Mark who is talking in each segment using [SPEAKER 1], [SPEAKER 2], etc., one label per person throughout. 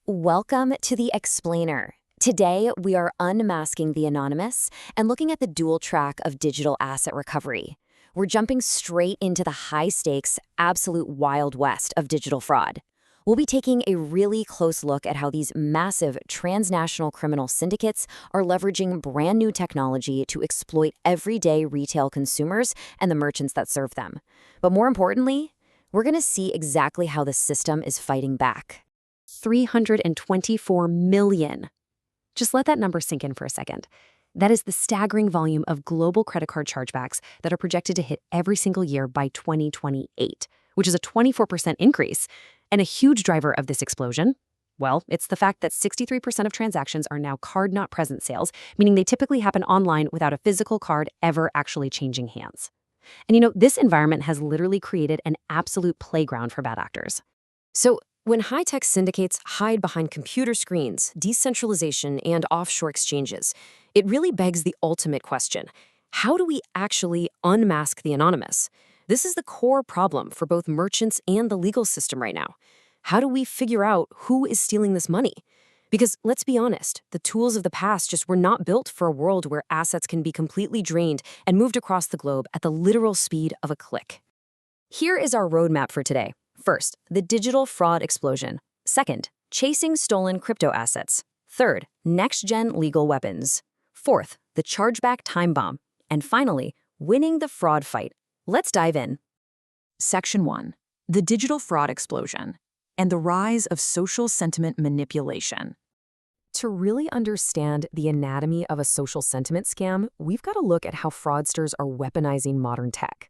[SPEAKER 1] Welcome to The Explainer. Today, we are unmasking the anonymous and looking at the dual track of digital asset recovery. We're jumping straight into the high-stakes, absolute Wild West of digital fraud. We'll be taking a really close look at how these massive transnational criminal syndicates are leveraging brand new technology to exploit everyday retail consumers and the merchants that serve them. But more importantly, we're going to see exactly how the system is fighting back. 324 million. Just let that number sink in for a second. That is the staggering volume of global credit card chargebacks that are projected to hit every single year by 2028, which is a 24% increase. And a huge driver of this explosion, well, it's the fact that 63% of transactions are now card-not-present sales, meaning they typically happen online without a physical card ever actually changing hands. And this environment has literally created an absolute playground for bad actors. So, when high-tech syndicates hide behind computer screens, decentralization, and offshore exchanges, it really begs the ultimate question. How do we actually unmask the anonymous? This is the core problem for both merchants and the legal system right now. How do we figure out who is stealing this money? Because let's be honest, the tools of the past just were not built for a world where assets can be completely drained and moved across the globe at the literal speed of a click. Here is our roadmap for today. First, the digital fraud explosion. Second, chasing stolen crypto assets. Third, next-gen legal weapons. Fourth, the chargeback time bomb. And finally, winning the fraud fight. Let's dive in.
[SPEAKER 2] Section 1. The digital fraud explosion and the rise of social sentiment manipulation.
[SPEAKER 3] To really understand the anatomy of a social sentiment scam, we've got to look at how fraudsters are weaponizing modern tech.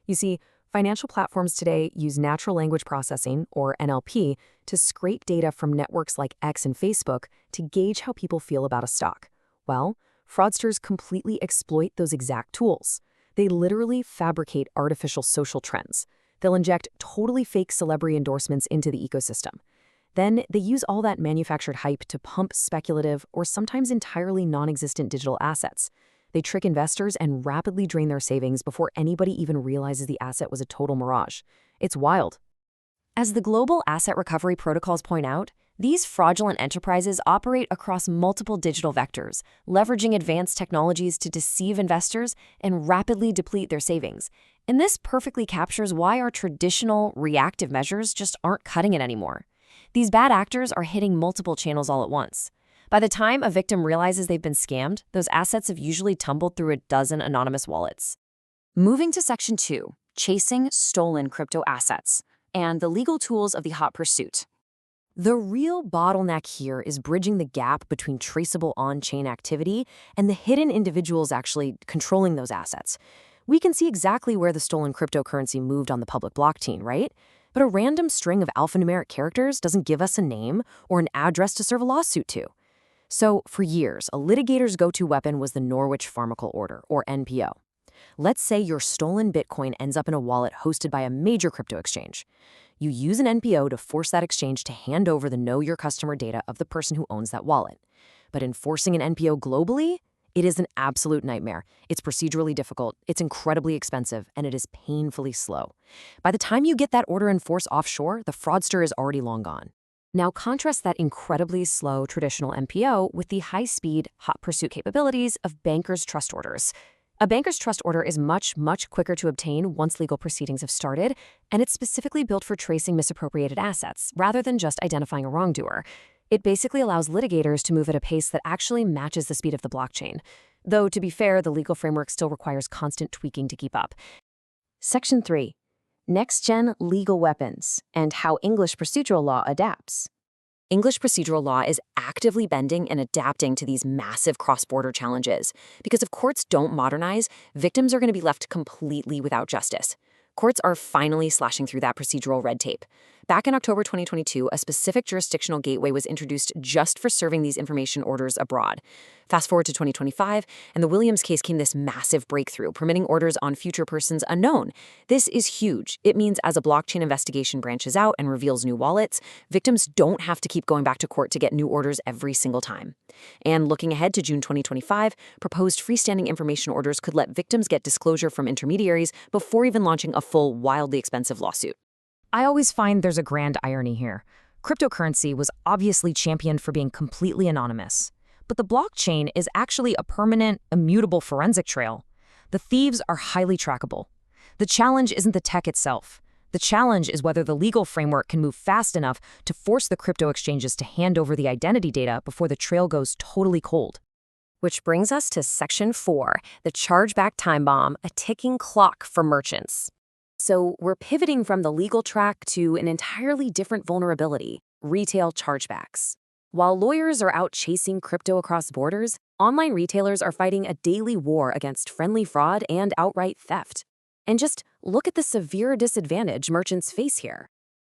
[SPEAKER 3] You see, financial platforms today use natural language processing, or NLP, to scrape data from networks like X and Facebook to gauge how people feel about a stock. Well, fraudsters completely exploit those exact tools. They literally fabricate artificial social trends. They'll inject totally fake celebrity endorsements into the ecosystem. Then they use all that manufactured hype to pump speculative or sometimes entirely non-existent digital assets. They trick investors and rapidly drain their savings before anybody even realizes the asset was a total mirage. It's wild.
[SPEAKER 1] As the global asset recovery protocols point out, these fraudulent enterprises operate across multiple digital vectors, leveraging advanced technologies to deceive investors and rapidly deplete their savings. And this perfectly captures why our traditional reactive measures just aren't cutting it anymore. These bad actors are hitting multiple channels all at once. By the time a victim realizes they've been scammed, those assets have usually tumbled through a dozen anonymous wallets. Moving to Section 2, chasing stolen crypto assets and the legal tools of the hot pursuit. The real bottleneck here is bridging the gap between traceable on-chain activity and the hidden individuals actually controlling those assets. We can see exactly where the stolen cryptocurrency moved on the public blockchain, right? But a random string of alphanumeric characters doesn't give us a name or an address to serve a lawsuit to. So, for years, a litigator's go-to weapon was the Norwich Pharmacal Order, or NPO. Let's say your stolen Bitcoin ends up in a wallet hosted by a major crypto exchange. You use an NPO to force that exchange to hand over the Know Your Customer data of the person who owns that wallet. But enforcing an NPO globally? It is an absolute nightmare. It's procedurally difficult, it's incredibly expensive, and it is painfully slow. By the time you get that order enforced offshore, the fraudster is already long gone. Now contrast that incredibly slow traditional NPO with the high-speed, hot pursuit capabilities of bankers' trust orders. A banker's trust order is much, much quicker to obtain once legal proceedings have started, and it's specifically built for tracing misappropriated assets, rather than just identifying a wrongdoer. It basically allows litigators to move at a pace that actually matches the speed of the blockchain. Though, to be fair, the legal framework still requires constant tweaking to keep up. Section 3. Next-gen legal weapons and how English procedural law adapts. English procedural law is actively bending and adapting to these massive cross-border challenges. Because if courts don't modernize, victims are going to be left completely without justice. Courts are finally slashing through that procedural red tape. Back in October 2022, a specific jurisdictional gateway was introduced just for serving these information orders abroad. Fast forward to 2025, and the Williams case came this massive breakthrough, permitting orders on future persons unknown. This is huge. It means as a blockchain investigation branches out and reveals new wallets, victims don't have to keep going back to court to get new orders every single time. And looking ahead to June 2025, proposed freestanding information orders could let victims get disclosure from intermediaries before even launching a full, wildly expensive lawsuit.
[SPEAKER 3] I always find there's a grand irony here.
[SPEAKER 2] Cryptocurrency was obviously championed for being completely anonymous. But the blockchain is actually a permanent, immutable forensic trail. The thieves are highly trackable. The challenge isn't the tech itself. The challenge is whether the legal framework can move fast enough to force the crypto exchanges to hand over the identity data before the trail goes totally cold.
[SPEAKER 1] Which brings us to Section 4, the chargeback time bomb, a ticking clock for merchants. So we're pivoting from the legal track to an entirely different vulnerability, retail chargebacks. While lawyers are out chasing crypto across borders, online retailers are fighting a daily war against friendly fraud and outright theft. And just look at the severe disadvantage merchants face here.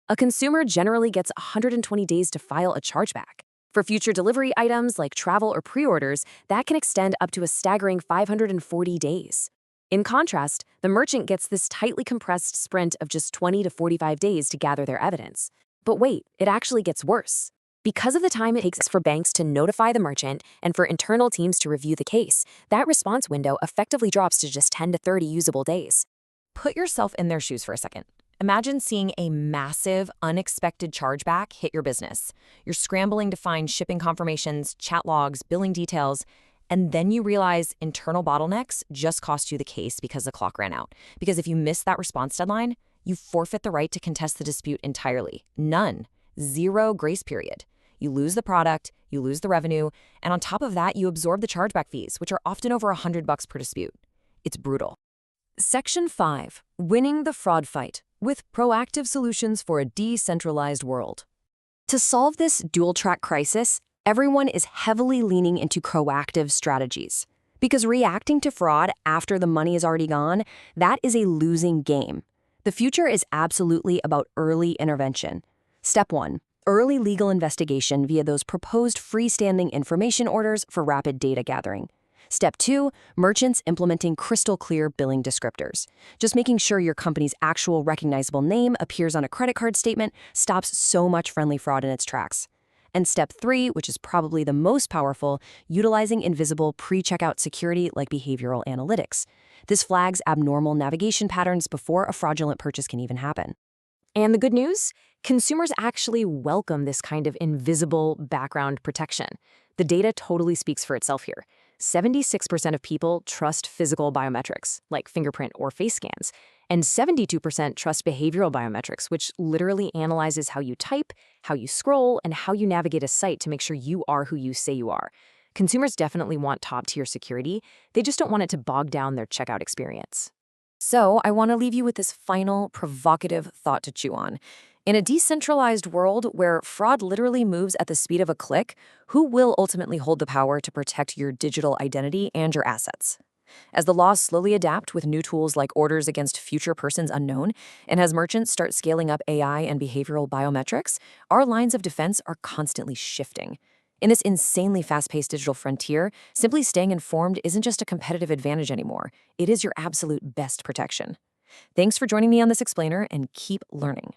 [SPEAKER 1] A consumer generally gets 120 days to file a chargeback. For future delivery items like travel or pre-orders, that can extend up to a staggering 540 days. In contrast, the merchant gets this tightly compressed sprint of just 20 to 45 days to gather their evidence. But wait, it actually gets worse. Because of the time it takes for banks to notify the merchant and for internal teams to review the case, that response window effectively drops to just 10 to 30 usable days.
[SPEAKER 2] Put yourself in their shoes for a second. Imagine seeing a massive, unexpected chargeback hit your business. You're scrambling to find shipping confirmations, chat logs, billing details, and then you realize internal bottlenecks just cost you the case because the clock ran out. Because if you miss that response deadline, you forfeit the right to contest the dispute entirely. None. Zero grace period. You lose the product, you lose the revenue, and on top of that, you absorb the chargeback fees, which are often over $100 per dispute. It's brutal.
[SPEAKER 3] Section 5, winning the fraud fight with proactive solutions for a decentralized world.
[SPEAKER 1] To solve this dual-track crisis, everyone is heavily leaning into proactive strategies. Because reacting to fraud after the money is already gone, that is a losing game. The future is absolutely about early intervention. Step 1, early legal investigation via those proposed freestanding information orders for rapid data gathering. Step 2, merchants implementing crystal clear billing descriptors. Just making sure your company's actual recognizable name appears on a credit card statement stops so much friendly fraud in its tracks. And step 3, which is probably the most powerful, utilizing invisible pre-checkout security like behavioral analytics. This flags abnormal navigation patterns before a fraudulent purchase can even happen. And the good news? Consumers actually welcome this kind of invisible background protection. The data totally speaks for itself here. 76% of people trust physical biometrics, like fingerprint or face scans, and 72% trust behavioral biometrics, which literally analyzes how you type, how you scroll, and how you navigate a site to make sure you are who you say you are. Consumers definitely want top-tier security. They just don't want it to bog down their checkout experience. So I want to leave you with this final, provocative thought to chew on. In a decentralized world where fraud literally moves at the speed of a click, who will ultimately hold the power to protect your digital identity and your assets? As the laws slowly adapt with new tools like orders against future persons unknown, and as merchants start scaling up AI and behavioral biometrics, our lines of defense are constantly shifting. In this insanely fast-paced digital frontier, simply staying informed isn't just a competitive advantage anymore. It is your absolute best protection. Thanks for joining me on this explainer, and keep learning.